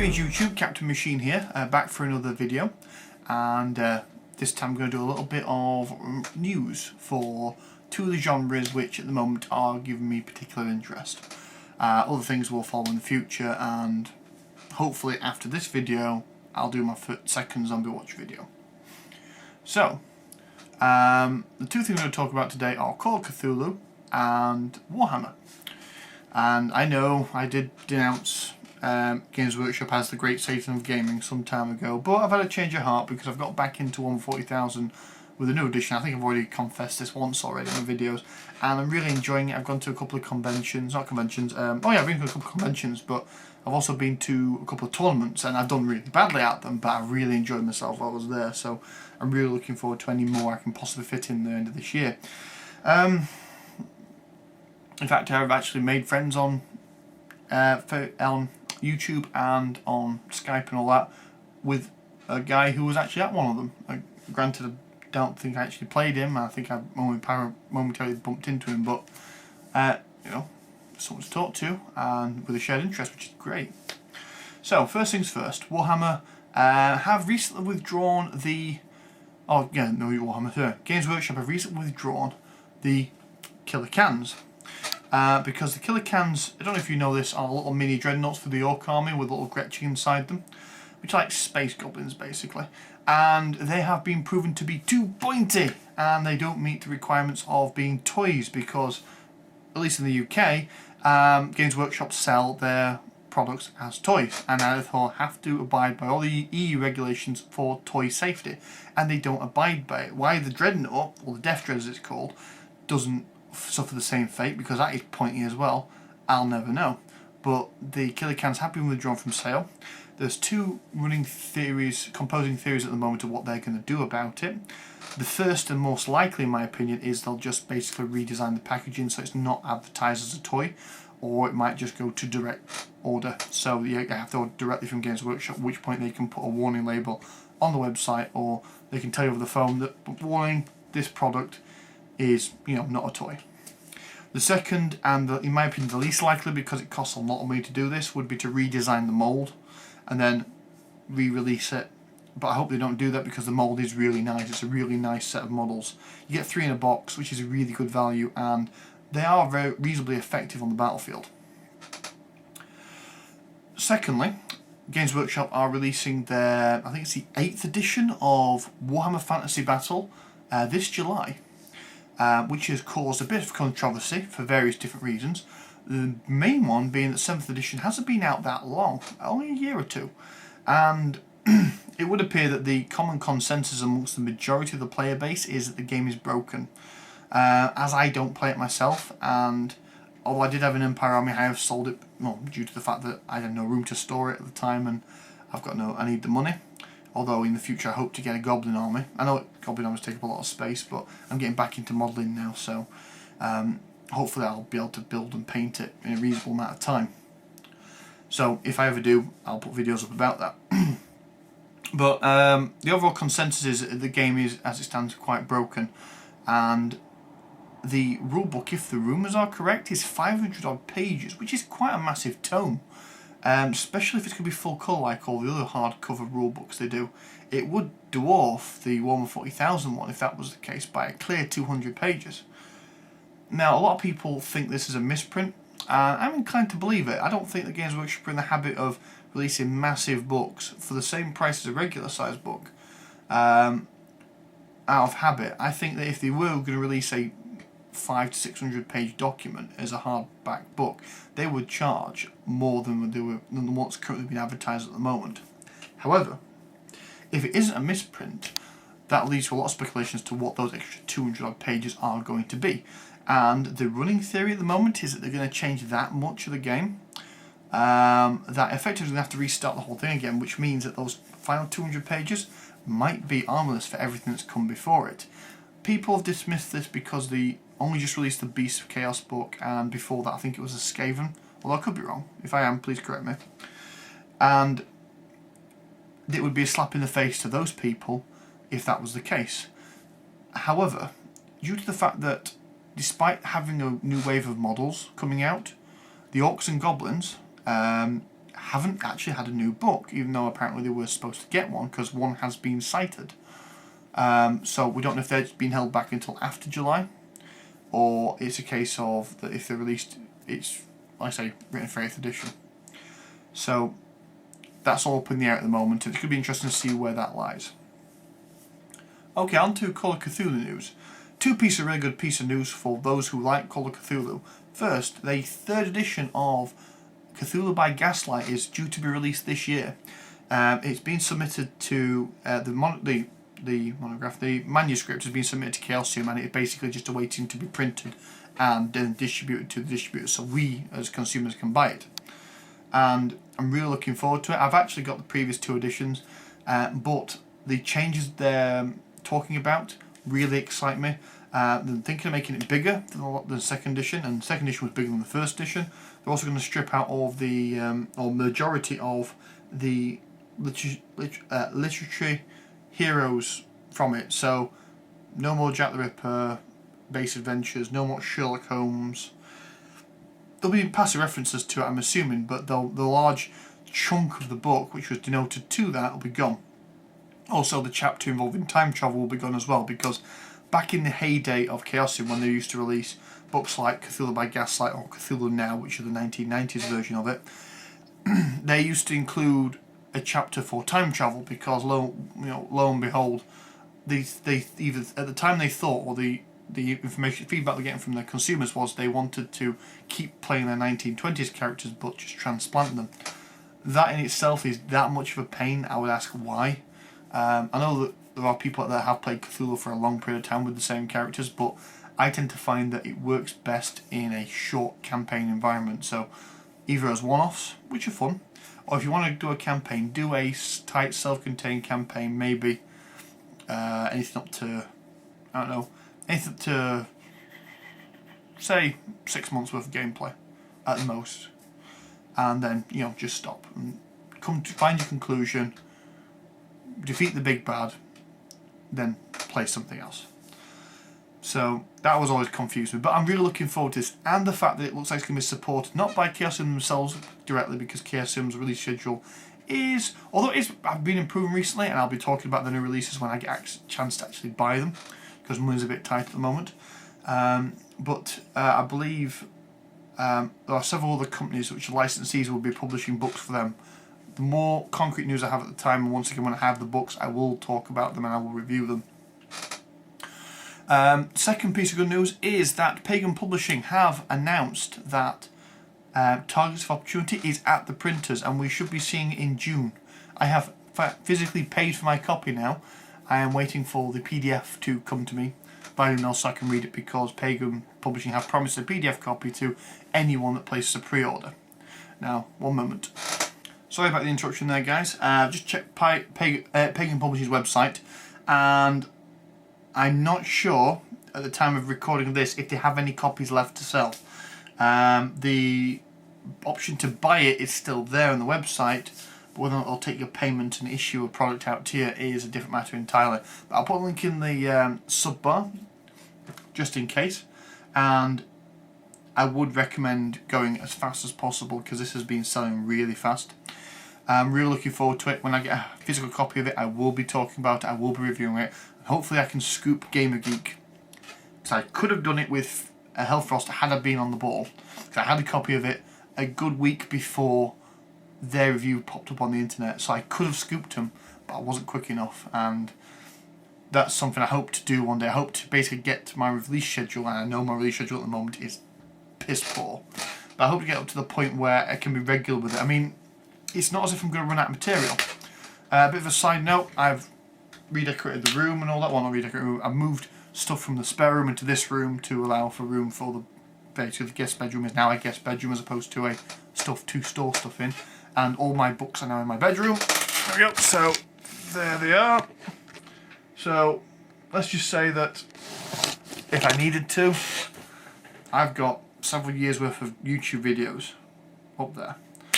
Greetings YouTube, Captain Machine here, back for another video, and this time I'm going to do a little bit of news for two of the genres which at the moment are giving me particular interest. Other things will follow in the future, and hopefully after this video I'll do my second Zombie Watch video. So, the two things I'm going to talk about today are Call of Cthulhu and Warhammer. And I know I did denounce Games Workshop as the great Satan of gaming some time ago, but I've had a change of heart because I've got back into Warhammer 40,000 with a new edition. I think I've already confessed this once already in the videos, and I'm really enjoying it. I've gone to a couple of conventions, I've been to a couple of conventions, but I've also been to a couple of tournaments, and I've done really badly at them, but I really enjoyed myself while I was there, so I'm really looking forward to any more I can possibly fit in the end of this year. In fact, I've actually made friends on YouTube and on Skype and all that with a guy who was actually at one of them. Granted, I don't think I actually played him. I think I momentarily bumped into him, but you know, someone to talk to and with a shared interest, which is great. So first things first, Warhammer have recently withdrawn the Games Workshop have recently withdrawn the killer cans. Because the killer cans, I don't know if you know this, are little mini dreadnoughts for the Orc army with little Gretchen inside them, which are like space goblins basically, and they have been proven to be too pointy and they don't meet the requirements of being toys, because at least in the UK, Games Workshop sell their products as toys and therefore have to abide by all the EU regulations for toy safety, and they don't abide by it. Why the Dreadnought, or the Death Dread as it's called, doesn't suffer the same fate, because that is pointy as well, I'll never know. But the killer cans have been withdrawn from sale. There's two running theories, composing theories at the moment of what they're going to do about it. The first and most likely, in my opinion, is they'll just basically redesign the packaging so it's not advertised as a toy, or it might just go to direct order. So you have to order directly from Games Workshop, at which point they can put a warning label on the website, or they can tell you over the phone that, warning, this product is, not a toy. The second, and in my opinion the least likely, because it costs a lot of money to do this, would be to redesign the mould and then re-release it. But I hope they don't do that, because the mould is really nice. It's a really nice set of models. You get 3 in a box, which is a really good value, and they are very reasonably effective on the battlefield. Secondly, Games Workshop are releasing their, I think it's the 8th edition of Warhammer Fantasy Battle this July. Which has caused a bit of controversy for various different reasons. The main one being that 7th edition hasn't been out that long, only a year or two, and it would appear that the common consensus amongst the majority of the player base is that the game is broken. As I don't play it myself, and although I did have an Empire army, I have sold it, due to the fact that I had no room to store it at the time, and I need the money. Although in the future I hope to get a Goblin army. I know Goblin armies take up a lot of space, but I'm getting back into modelling now, so hopefully I'll be able to build and paint it in a reasonable amount of time. So if I ever do, I'll put videos up about that. But the overall consensus is that the game is, as it stands, quite broken, and the rulebook, if the rumours are correct, is 500 odd pages, which is quite a massive tome. Especially if it's going to be full colour like all the other hardcover rulebooks they do. It would dwarf the Warhammer 40,000 one if that was the case by a clear 200 pages. Now, a lot of people think this is a misprint, and I'm inclined to believe it. I don't think the Games Workshop are in the habit of releasing massive books for the same price as a regular sized book out of habit. I think that if they were going to release a 500 to 600 page document as a hardback book, they would charge more than what's currently being advertised at the moment. However, if it isn't a misprint, that leads to a lot of speculation as to what those extra 200 odd pages are going to be. And the running theory at the moment is that they're going to change that much of the game, that effectively going to have to restart the whole thing again, which means that those final 200 pages might be armorless for everything that's come before it. People have dismissed this because they only just released the Beasts of Chaos book, and before that I think it was a Skaven, although I could be wrong. If I am, please correct me. And it would be a slap in the face to those people if that was the case. However, due to the fact that despite having a new wave of models coming out, the Orcs and Goblins haven't actually had a new book, even though apparently they were supposed to get one because one has been cited. So we don't know if they're being held back until after July, or it's a case of that if they're released, it's, like I say, written for 8th edition. So that's all up in the air at the moment, and it could be interesting to see where that lies. Okay, on to Call of Cthulhu news. Two pieces of really good piece of news for those who like Call of Cthulhu. First, the 3rd edition of Cthulhu by Gaslight is due to be released this year. It's been submitted to the manuscript has been submitted to Chaosium, and it's basically just awaiting to be printed and then distributed to the distributors, so we as consumers can buy it. And I'm really looking forward to it. I've actually got the previous 2 editions, but the changes they're talking about really excite me. They're thinking of making it bigger than the 2nd edition, and the 2nd edition was bigger than the 1st edition. They're also going to strip out all of the, or majority of the literary heroes from it. So no more Jack the Ripper, base adventures, no more Sherlock Holmes. There'll be passive references to it, I'm assuming, but the large chunk of the book which was denoted to that will be gone. Also, the chapter involving time travel will be gone as well, because back in the heyday of Chaosium, when they used to release books like Cthulhu by Gaslight or Cthulhu Now, which is the 1990s version of it, they used to include a chapter for time travel, because lo and behold, they either at the time they thought, or the information feedback they're getting from their consumers was they wanted to keep playing their 1920s characters but just transplant them. That in itself is that much of a pain. I would ask why. I know that there are people that have played Cthulhu for a long period of time with the same characters, but I tend to find that it works best in a short campaign environment. So either as one-offs, which are fun, or if you want to do a campaign, do a tight self-contained campaign, maybe anything up to, I don't know, anything to, say, 6 months worth of gameplay at the most, and then just stop and come to find your conclusion, defeat the big bad, then play something else. So that was always confused me, but I'm really looking forward to this, and the fact that it looks like it's going to be supported not by Chaosium themselves directly, because Chaosium's release schedule is, although I've been improving recently, and I'll be talking about the new releases when I get a chance to actually buy them, because money's a bit tight at the moment. But I believe there are several other companies which licensees will be publishing books for them. The more concrete news I have at the time, and once again when I have the books, I will talk about them and I will review them. Second piece of good news is that Pagan Publishing have announced that Targets of Opportunity is at the printers, and we should be seeing it in June. I have physically paid for my copy now. I am waiting for the PDF to come to me by email so I can read it, because Pagan Publishing have promised a PDF copy to anyone that places a pre-order. Now, one moment. Sorry about the interruption there, guys. Just checked Pagan Publishing's website, and I'm not sure at the time of recording this if they have any copies left to sell. The option to buy it is still there on the website, but whether or not they'll take your payment and issue a product out to you is a different matter entirely. But I'll put a link in the sub-bar, just in case, and I would recommend going as fast as possible, because this has been selling really fast. I'm really looking forward to it. When I get a physical copy of it, I will be talking about it, I will be reviewing it, and hopefully I can scoop Gamer Geek, because I could have done it with Hellfrost had I been on the ball, because I had a copy of it a good week before their review popped up on the internet, so I could have scooped them, but I wasn't quick enough, and that's something I hope to do one day. I hope to basically get to my release schedule, and I know my release schedule at the moment is piss poor, but I hope to get up to the point where I can be regular with it. I mean, it's not as if I'm going to run out of material. A bit of a side note, I've redecorated the room and all that. Well, not redecorated the room, I've moved stuff from the spare room into this room to allow for room for the, basically the guest bedroom is now a guest bedroom as opposed to a stuff to store stuff in, and all my books are now in my bedroom. There we go, so there they are. So let's just say that if I needed to, I've got several years worth of YouTube videos up there.